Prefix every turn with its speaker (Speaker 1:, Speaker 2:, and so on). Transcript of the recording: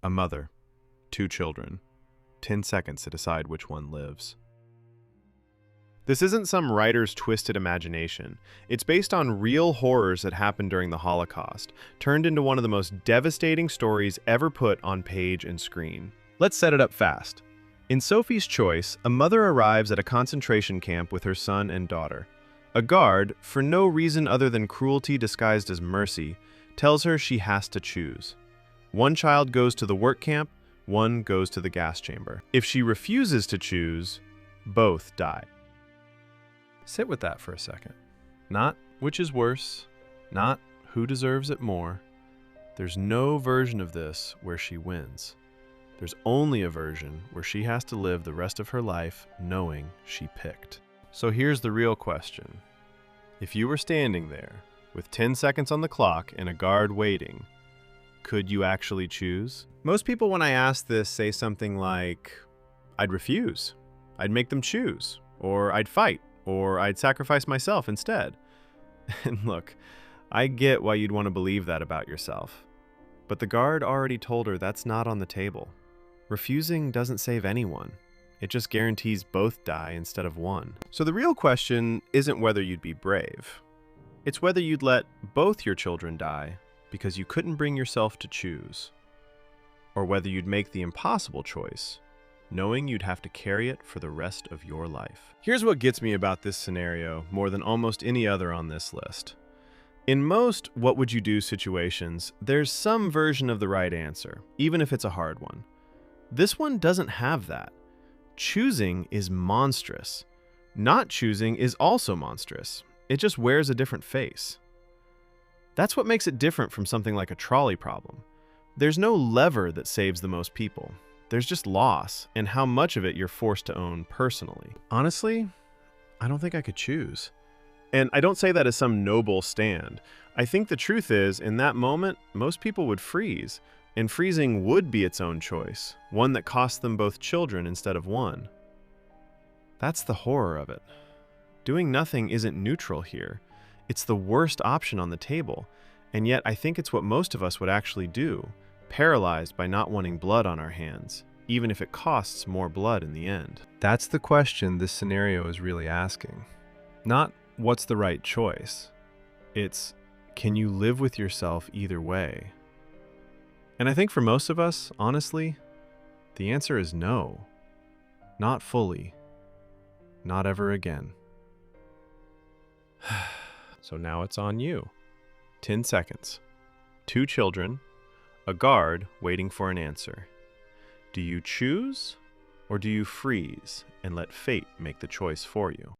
Speaker 1: A mother, two children, 10 seconds to decide which one lives. This isn't some writer's twisted imagination. It's based on real horrors that happened during the Holocaust, turned into one of the most devastating stories ever put on page and screen. Let's set it up fast. In Sophie's Choice, a mother arrives at a concentration camp with her son and daughter. A guard, for no reason other than cruelty disguised as mercy, tells her she has to choose. One child goes to the work camp, one goes to the gas chamber. If she refuses to choose, both die. Sit with that for a second. Not which is worse, not who deserves it more. There's no version of this where she wins. There's only a version where she has to live the rest of her life knowing she picked. So here's the real question. If you were standing there with 10 seconds on the clock and a guard waiting, could you actually choose? Most people, when I ask this, say something like, I'd refuse, I'd make them choose, or I'd fight, or I'd sacrifice myself instead. And look, I get why you'd want to believe that about yourself. But the guard already told her that's not on the table. Refusing doesn't save anyone. It just guarantees both die instead of one. So the real question isn't whether you'd be brave. It's whether you'd let both your children die because you couldn't bring yourself to choose. Or whether you'd make the impossible choice, knowing you'd have to carry it for the rest of your life. Here's what gets me about this scenario more than almost any other on this list. In most what would you do situations, there's some version of the right answer, even if it's a hard one. This one doesn't have that. Choosing is monstrous. Not choosing is also monstrous. It just wears a different face. That's what makes it different from something like a trolley problem. There's no lever that saves the most people. There's just loss and how much of it you're forced to own personally. Honestly, I don't think I could choose. And I don't say that as some noble stand. I think the truth is, in that moment, most people would freeze. And freezing would be its own choice, one that cost them both children instead of one. That's the horror of it. Doing nothing isn't neutral here. It's the worst option on the table, and yet I think it's what most of us would actually do, paralyzed by not wanting blood on our hands, even if it costs more blood in the end. That's the question this scenario is really asking. Not what's the right choice. It's, can you live with yourself either way? And I think for most of us, honestly, the answer is no. Not fully. Not ever again. So now it's on you. 10 seconds. 2 children. A guard waiting for an answer. Do you choose or do you freeze and let fate make the choice for you?